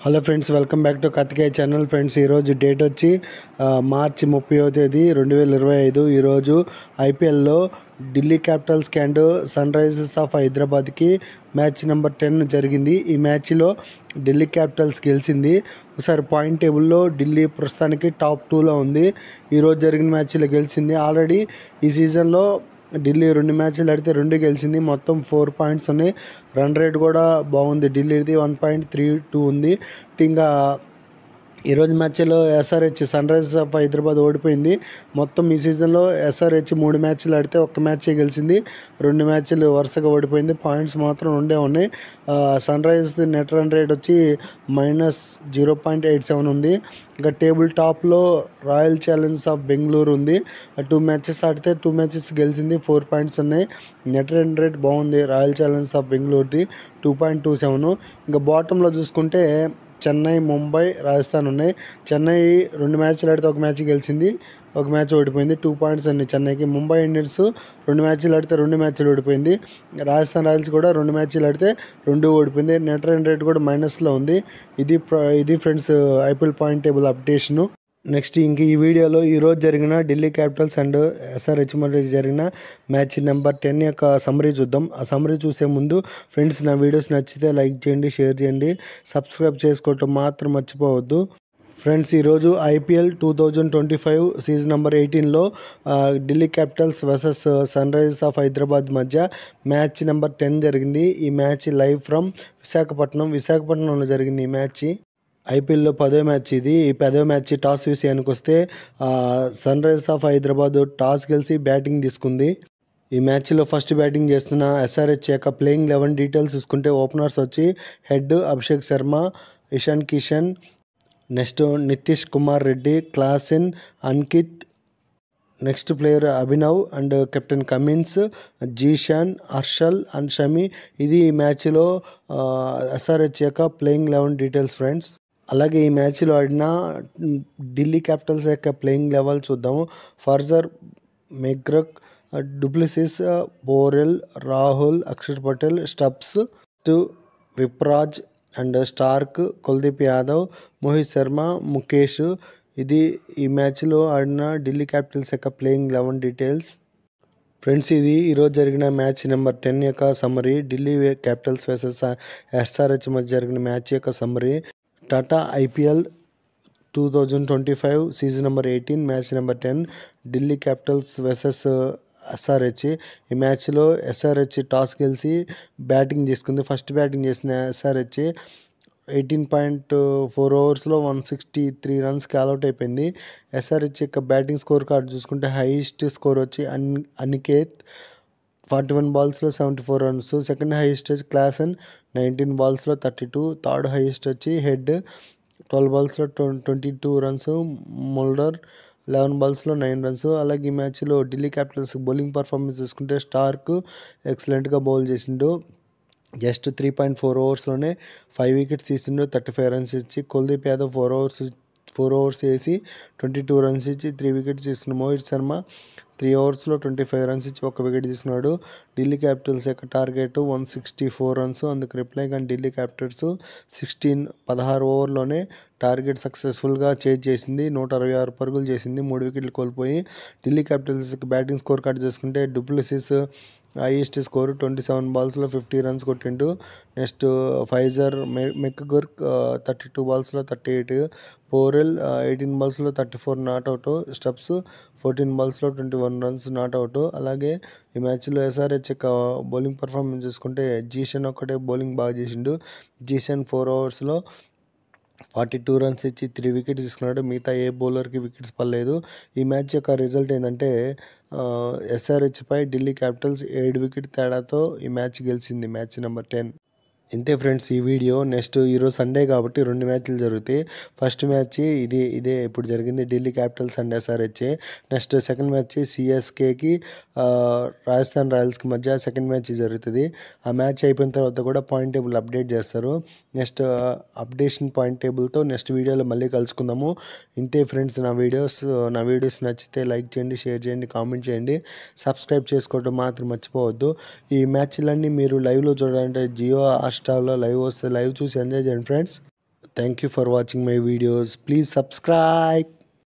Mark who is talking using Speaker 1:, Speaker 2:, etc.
Speaker 1: Hello friends, welcome back to Karthikeya channel. Friends, ఈరోజు date వచ్చి మార్చి 30వ తేదీ 2025. ఈరోజు ఐపీఎల్లో Delhi Capitals and Sunrisers of హైదరాబాద్కి మ్యాచ్ నెంబర్ 10 జరిగింది. ఈ మ్యాచ్లో ఢిల్లీ క్యాపిటల్స్ గెలిచింది. ఒకసారి పాయింట్ టేబుల్లో ఢిల్లీ ప్రస్తుతానికి టాప్ 2లో ఉంది. ఈరోజు జరిగిన మ్యాచ్లో గెలిచింది. ఆల్రెడీ ఈ సీజన్లో ఢిల్లీ 2 మ్యాచ్లు ఆడితే 2 గెలిచింది. మొత్తం 4 పాయింట్స్ ఉన్నాయి. రన్ రేట్ కూడా బాగుంది. ఢిల్లీది 1.32 ఉంది. ఇంకా ఈరోజు మ్యాచ్లో SRH Sunrisers of Hyderabad ఓడిపోయింది. మొత్తం ఈ సీజన్లో ఎస్ఆర్హెచ్ 3 మ్యాచ్లు ఆడితే 1 మ్యాచే గెలిచింది. 2 మ్యాచ్లు వరుసగా ఓడిపోయింది. పాయింట్స్ మాత్రం 2 ఉన్నాయి. Sunrisers net run rate వచ్చి -0.87 ఉంది. ఇంకా టేబుల్ టాప్లో రాయల్ ఛాలెంజర్స్ ఆఫ్ బెంగళూరు ఉంది. 2 మ్యాచెస్ ఆడితే 2 మ్యాచెస్ గెలిచింది. 4 పాయింట్స్ ఉన్నాయి. నెట్ రన్ రేట్ బాగుంది రాయల్ ఛాలెంజర్స్ ఆఫ్ బెంగళూరుది 2.27. ఇంకా బాటంలో చూసుకుంటే చెన్నై, ముంబై, రాజస్థాన్ ఉన్నాయి. చెన్నై 2 మ్యాచ్లు ఆడితే 1 మ్యాచ్ గెలిచింది, 1 మ్యాచ్ ఓడిపోయింది. 2 పాయింట్స్ ఉన్నాయి చెన్నైకి. ముంబై ఇండియన్స్ 2 మ్యాచ్లు ఆడితే 2 మ్యాచ్లు ఓడిపోయింది. రాజస్థాన్ రాయల్స్ కూడా 2 మ్యాచ్లు ఆడితే 2 ఓడిపోయింది. నెట్ రన్ రేట్ కూడా మైనస్లో ఉంది. ఇది friends IPL point table updation. Next ఇంక ఈ వీడియోలో ఈరోజు జరిగిన ఢిల్లీ క్యాపిటల్స్ అండ్ ఎస్ఆర్హెచ్ మధ్య జరిగిన మ్యాచ్ నెంబర్ 10 యొక్క సమ్మరీ చూద్దాం. ఆ సమ్మరీ చూసే ముందు ఫ్రెండ్స్, నా వీడియోస్ నచ్చితే లైక్ చేయండి, షేర్ చేయండి, సబ్స్క్రైబ్ చేసుకోవటం మాత్రం మర్చిపోవద్దు. ఫ్రెండ్స్, ఈరోజు ఐపీఎల్ 2025 సీజన్ నెంబర్ 18లో Delhi Capitals versus Sunrisers of Hyderabad మధ్య మ్యాచ్ నెంబర్ 10 జరిగింది. ఈ మ్యాచ్ లైవ్ ఫ్రమ్ విశాఖపట్నంలో జరిగింది ఈ మ్యాచ్. ఐపీఎల్లో 10వ మ్యాచ్ ఇది. ఈ 10వ మ్యాచ్ టాస్ విషయానికి వస్తే Sunrisers of Hyderabad toss గెలిచి బ్యాటింగ్ తీసుకుంది. ఈ మ్యాచ్లో ఫస్ట్ బ్యాటింగ్ చేస్తున్న ఎస్ఆర్హెచ్ యొక్క ప్లేయింగ్ 11 డీటెయిల్స్ చూసుకుంటే ఓపెనర్స్ వచ్చి Head Abhishek Sharma, Ishan Kishan, next Nitish Kumar Reddy, Klaasen, Ankit, next player Abhinav and captain Cummins, Zeeshan, Harshal and Shami. ఇది ఈ మ్యాచ్లో ఎస్ఆర్హెచ్ యొక్క ప్లేయింగ్ 11 డీటెయిల్స్ ఫ్రెండ్స్. అలాగే ఈ మ్యాచ్లో ఆడిన ఢిల్లీ క్యాపిటల్స్ యొక్క ప్లేయింగ్ లెవెల్ చూద్దాము. Fraser, McGurk, du Plessis, Porel, Rahul, Axar Patel, Stubs, Vipraj and Starc, Kuldeep Yadav, Mohit Sharma, Mukesh. ఇది ఈ మ్యాచ్లో ఆడిన ఢిల్లీ క్యాపిటల్స్ యొక్క ప్లేయింగ్ 11 డీటెయిల్స్. ఫ్రెండ్స్, ఇది ఈరోజు జరిగిన మ్యాచ్ నెంబర్ 10 యొక్క summary. Delhi Capitals versus SRH మధ్య జరిగిన మ్యాచ్ యొక్క summary. Tata IPL 2025 season number 18 match number 10 Delhi Capitals versus SRH. ఈ మ్యాచ్లో ఎస్ఆర్హెచ్ టాస్ గెలిచి బ్యాటింగ్ తీసుకుంది. ఫస్ట్ బ్యాటింగ్ చేసిన ఎస్ఆర్హెచ్ 18.4 ఓవర్స్లో 163 రన్స్కి ఆల్అౌట్ అయిపోయింది. ఎస్ఆర్హెచ్ యొక్క బ్యాటింగ్ స్కోర్ కార్డు చూసుకుంటే హైయెస్ట్ స్కోర్ వచ్చి అనికేత్ 41 బాల్స్లో 74 రన్స్. సెకండ్ హైయెస్ట్ వచ్చి క్లాసెన్ 19 బాల్స్లో 32. థర్డ్ హైయెస్ట్ వచ్చి హెడ్ 12 బాల్స్లో 22 రన్స్. ముల్డర్ 11 బాల్స్లో 9 రన్స్. అలాగే ఈ మ్యాచ్లో ఢిల్లీ క్యాపిటల్స్ బౌలింగ్ పర్ఫార్మెన్స్ చూసుకుంటే స్టార్క్ ఎక్సలెంట్గా బౌల్ చేసిండు. జస్ట్ 3.4 ఓవర్స్లోనే 5 వికెట్స్ తీసిండు, 35 రన్స్ ఇచ్చి. కుల్దీప్ యాదవ్ 4 ఓవర్స్ వేసి 22 రన్స్ ఇచ్చి 3 వికెట్స్ తీసుకున్నాడు. మోహిత్ శర్మ 3 ఓవర్స్లో 25 రన్స్ ఇచ్చి 1 వికెట్ తీసుకున్నాడు. ఢిల్లీ క్యాపిటల్స్ యొక్క టార్గెట్ 164 రన్స్. అందుకు రిప్లై కానీ ఢిల్లీ క్యాపిటల్స్ 16 ఓవర్లోనే టార్గెట్ సక్సెస్ఫుల్గా చేజ్ చేసింది. 166 పరుగులు చేసింది, 3 వికెట్లు కోల్పోయి. Delhi Capitals batting score card చూసుకుంటే డూప్లెసిస్ హైయెస్ట్ స్కోరు 27 బాల్స్లో 50 రన్స్ కొట్టిండు. నెక్స్ట్ ఫైజర్ మెక్గుర్క్ 32 బాల్స్లో 38. బోరెల్ 18 బాల్స్లో 34 నాట్అవుట్. స్టబ్స్ 14 బాల్స్లో 21 రన్స్ నాట్అవుట్. అలాగే ఈ మ్యాచ్లో ఎస్ఆర్హెచ్ యొక్క బౌలింగ్ పర్ఫార్మెన్స్ చూసుకుంటే జీషన్ ఒక్కటే బౌలింగ్ బాగా చేసిండు. జీషన్ 4 ఓవర్స్లో 42 రన్స్ ఇచ్చి 3 వికెట్స్ తీసుకున్నాడు. మిగతా ఏ బౌలర్కి వికెట్స్ పడలేదు. ఈ మ్యాచ్ యొక్క రిజల్ట్ ఏంటంటే ఎస్ఆర్హెచ్పై ఢిల్లీ క్యాపిటల్స్ 7 వికెట్ తేడాతో ఈ మ్యాచ్ గెలిచింది, మ్యాచ్ నెంబర్ 10. ఇంతే ఫ్రెండ్స్ ఈ వీడియో. నెక్స్ట్ ఈరోజు సండే కాబట్టి 2 మ్యాచ్లు జరుగుతాయి. ఫస్ట్ మ్యాచ్ ఇదే ఇప్పుడు జరిగింది, Delhi Capitals and SRH. Next second match సిఎస్కేకి రాజస్థాన్ రాయల్స్కి మధ్య సెకండ్ మ్యాచ్ జరుగుతుంది. ఆ మ్యాచ్ అయిపోయిన తర్వాత కూడా పాయింట్ టేబుల్ అప్డేట్ చేస్తారు. నెక్స్ట్ అప్డేషన్ పాయింట్ టేబుల్తో నెక్స్ట్ వీడియోలో మళ్ళీ కలుసుకుందాము. ఇంతే ఫ్రెండ్స్, నా వీడియోస్ నచ్చితే లైక్ చేయండి, షేర్ చేయండి, కామెంట్ చేయండి, సబ్స్క్రైబ్ చేసుకోవడం మాత్రం మర్చిపోవద్దు. ఈ మ్యాచ్లన్నీ మీరు లైవ్లో చూడాలంటే జియో హాట్‌స్టార్లో లైవ్ వస్తే లైవ్ చూసి ఎంజాయ్ చేయండి friends. Thank you for watching my videos. Please subscribe.